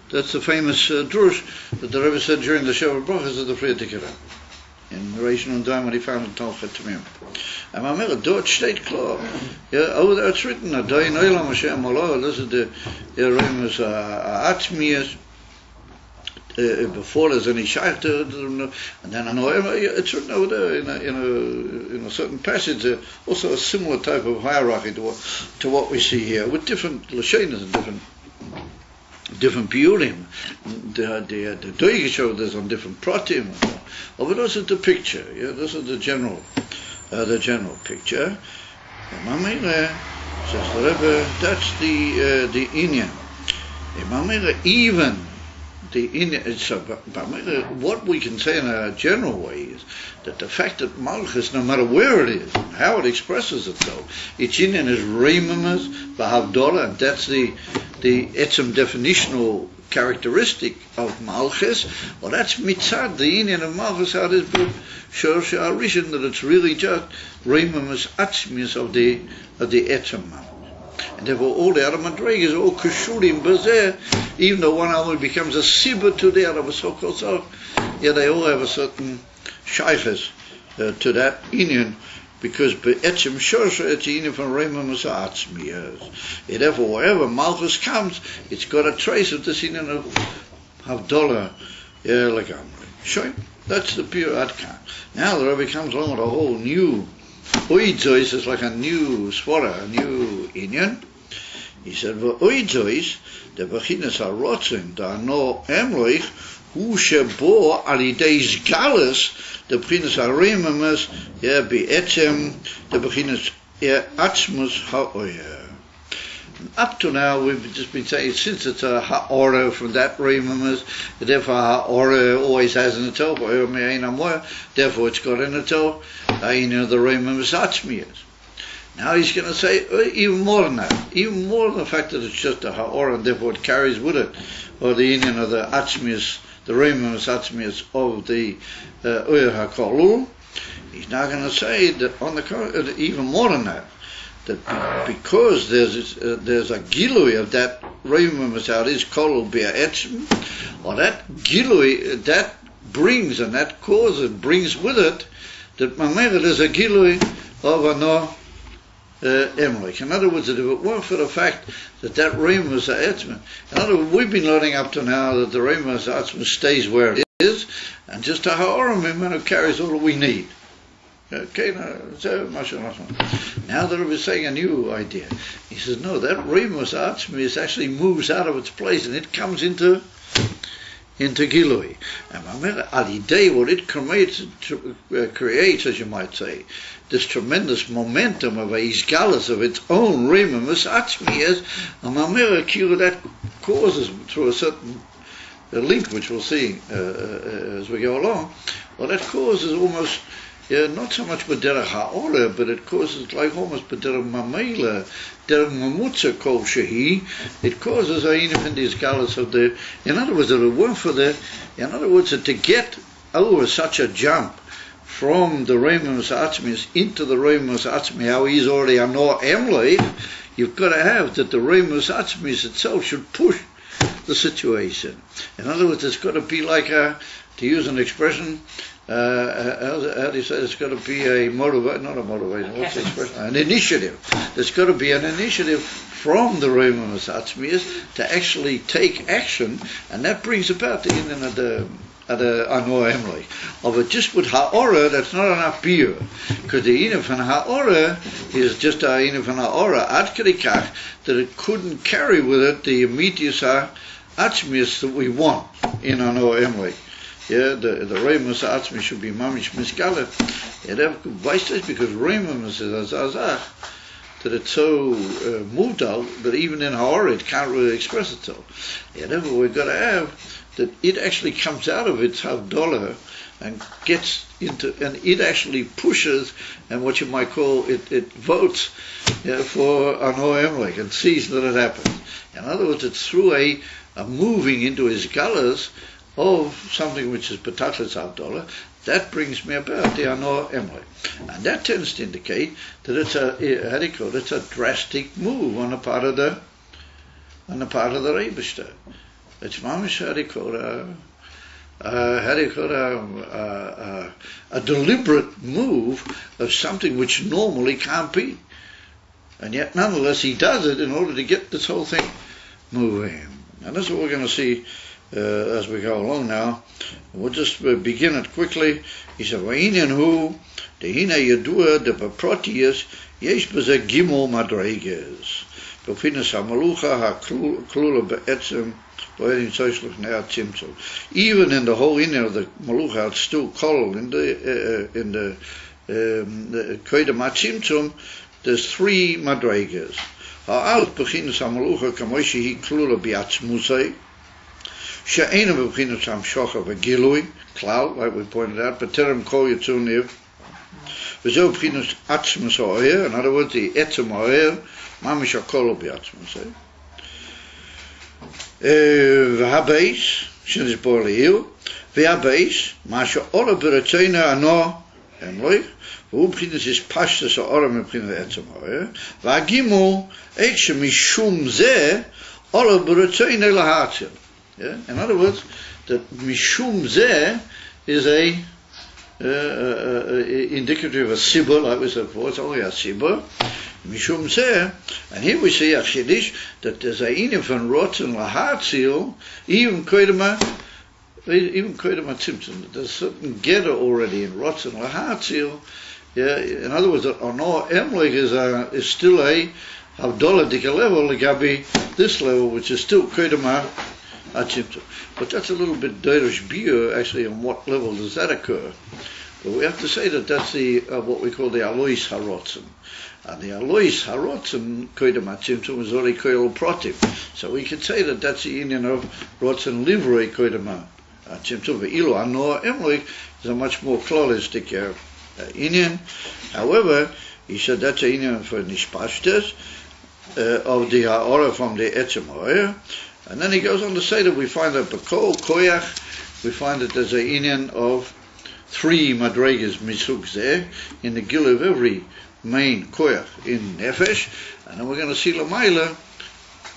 That's the famous drush that the Rebbe said during the Shabbat Brachas of the Friedrich Rebbe. In Reish Nun Daim when he found the Talchat Tamim. And Mamela, dort steht klar. Oh, that's written, Adayin Olam Hashem Allah, this is the Remus Atzmias. Before there's any shaykh, and then I know it's written over there in a certain passage, also a similar type of hierarchy to what we see here, with different lashonos and different piyurim. The Doigisho there's on different pratim. But this is the picture. Yeah, this is the general picture. Mamela says the Rebbe, that's the inyan. Mamela, even what we can say in a general way is that the fact that Malchus, no matter where it is and how it expresses itself, its inyan is reimamas, v'havdola, and that's the etzem definitional characteristic of Malchus. Well, that's mitzad, the inyan of Malchus, how it is built, Shorsh HaRishon, that it's really just reimamas atzmius of the etzem Malchus. And therefore all the other madrigas are all kushurim bazeh, even though one only becomes a sibba to the other, so-called so, yeah, they all have a certain shaykhs to that inyan, because be'etzem shosha it's inyan from reimamas atzmius. And therefore wherever Malchus comes, it's got a trace of this inyan of Havdalah, yeah, legamri. Sure, that's the pure adkan. Now the Rebbe comes along with a whole new Oidzois is like a new svara, a new inyan. He said, Oidzois, the bechinas harotzin, da no emloich, hu shebo alideis galus, the bechinas harimamas, yeah, be etzem, the bechinas atzmus ha'oyer. Up to now, we've just been saying, since it's a ha'ora from that reimamas, therefore ha'ora always has in the toe, therefore it's got in the toe, the reimamas atzmiyas. Now he's going to say even more than that, even more than the fact that it's just a ha'ora, and therefore it carries with it, or the inyan of the atzmiyas, the reimamas atzmiyas of the Oyer HaKolul. He's now going to say that on the even more than that, that because there's a gilui of that reimamas out is kolul be'etzem, or that gilui that brings and that causes brings with it that mamera there's a gilui of ano emlich. In other words, that if it weren't for the fact that reimamas atzman, in other words, we've been learning up to now that the reimamas atzman stays where it is, and just a ha'oram who carries all that we need. Okay, now the Rebbe is saying a new idea. He says, no, that reimamas atzmius actually moves out of its place and it comes into Gilui. And Alidei, what it creates, as you might say, this tremendous momentum of a isgalus of its own reimamas atzmius, and that causes through a certain link, which we'll see as we go along, well, that causes almost not so much b'derech ha'ora, but it causes like almost b'derech mamela, derech mamutza kol shehi. It causes a in these galus of the. In other words, that it weren't for the. In other words, that to get over such a jump from the reimamas atzmius into the reimamas atzmi, how he's already a no emleit, you've got to have that the reimamas atzmius itself should push the situation. In other words, it's got to be like a, to use an expression. How do you say? It's got to be a motivation, not a motivation. What's the expression? An initiative. There's got to be an initiative from the reimamas atzmius to actually take action, and that brings about the inyan of the anor emlich. Of it just with ha'ora, that's not enough beer, because the inyan from ha'ora is just a inyan from ha'ora ad kedikach that it couldn't carry with it the immediate atzmius that we want in anor emlich. Yeah, the reimamas atzmi should be mamish misgalet. Because reimamas is azazach, that it's so moved out that even in ha'ora it can't really express itself. Yeah, therefore we've got to have that it actually comes out of its havdalah and gets into, and it actually pushes, and what you might call it votes for anor emlich and sees that it happens. In other words, it's through a moving into his galas of something which is Betachlis Havdalah, that brings me about the Anor Emlich. And that tends to indicate that it's a drastic move on the part of the Rebishter. It's mamish a deliberate move of something which normally can't be. And yet nonetheless he does it in order to get this whole thing moving. And that's what we're going to see as we go along now. We'll just begin it quickly. He said, "Va'inyan hu dehina yedua de beprotius yesh b'zeh gimel madreiges b'finas hamalucha haklula be'etzem lo'edim tzoshlach ne'at tzimtzum." Even in the whole inyan of the malucha, it's still kol in the koydem hatzimtzum. There's three madreiges. Ha'al b'finas hamalucha kamoy shehi klula be'atzmusay. She'ena b'bchinas hamshocha v'gilui, klal, like we pointed out, b'terem kol yitzur niv, v'zeu b'chinas atzmus ha'oyer, in other words, the etzem ha'oyer, mamish ha'kol b'atzmus ha'oyer. V'habeis, she'nis bor le'il, v'habeis, ma she'ola b'retzoina ano, emloich, והוא מבחינת יש פשטס האורה מבחינת עצם האורה, והגימול, איך שמשום זה, עולה ברצון להאצל. In other words, that משום זה is a indicative of a sibur, like we said before, it's only a sibur. משום זה, and here we see a chiddush, that there's a inim from rotzen lahatzil, even koidema tzimtzum. There's a certain gather already in rotzen lahatzil. Yeah, in other words, no emloich is still a havdolah level, gabi this level, which is still koidema tzimtzum. But that's a little bit derish biur, actually, on what level does that occur? But we have to say that that's the what we call the alois harotzen. And the alois harotzen koidema tzimtzum is already koil protiv. So we could say that that's the union of rotzen livrei koidema tzimtzum. Ve'ilu ano emloich is a much more klolistic Indian. However, he said that's an Indian for nishpashtes of the ha'ora from the etzem ha'ora. And then he goes on to say that we find that b'kol koyach, we find that there's an Indian of 3 madregas misuk zeh in the gil of every main koyach in nefesh. And then we're going to see lamaila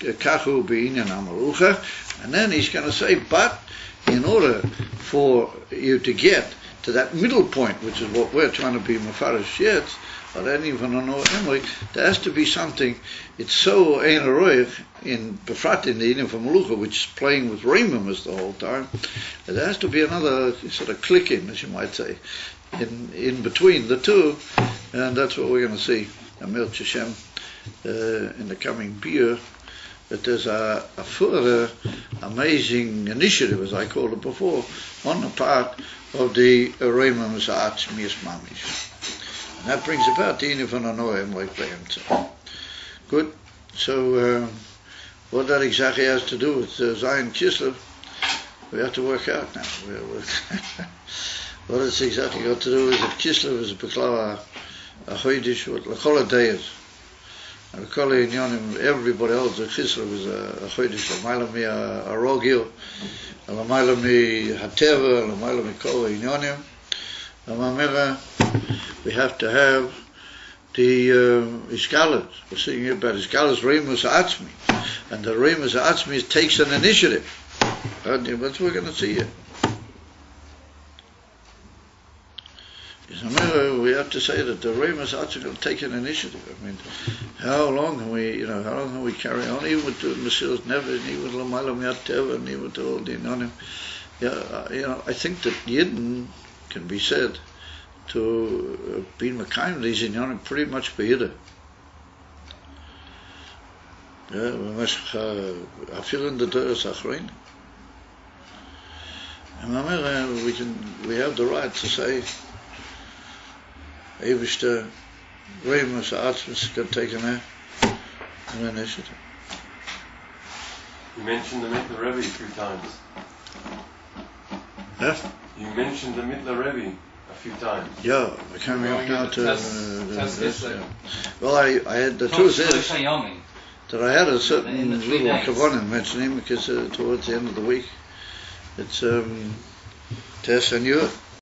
kachu b'inyan amarucha. And then he's going to say, but in order for you to get to that middle point, which is what we're trying to be mafarish yet, or then even on emloich, there has to be something. It's so ein aroich in befrat in the Inim from Malucha, which is playing with Ramimus the whole time. There has to be another sort of clicking, as you might say, in between the two, and that's what we're going to see. Amir Hashem in the coming beer. That there's a further amazing initiative, as I called it before, on the part of the Reimamus Atzmius Mamish. And that brings about the Inif and Anoim like Bayam. Good. So, what that exactly has to do with Zion Kislev, we have to work out now. What it's exactly got to do is that Kislev is a Beklawa, a Chodesh, what L'chol HaDeyes. And everybody else, the Chislev is a Chodesh, L'mayla mi a Rogil, L'mayla mi Hateva, L'mayla mi Kol HaInyonim. We have to have the Iskalas. We're sitting here about Iskalas Reimus Atzmi. And the Reimus Atzmi takes an initiative. That's what we're going to see here. We have to say that the Reimus Atzmi will take an initiative. I mean, how long can we carry on, even with the Mesilas Nefesh, even with L'mayla mi Hateva, and even with all the Inyonim? I think that Yidden can be said to be Mekayim these Inyonim pretty much Behida. I feel in the Doros Achrein. And we have the right to say, Eivishter Reimus Atzmis can take an initiative. You mentioned the Mittler Rebbe a few times. Yeah? You mentioned the Mittler Rebbe a few times. Yeah, we're coming up now to this. Yeah. Well, I had the truth is that I had a certain little kavanah mentioning because towards the end of the week, it's Tess and you.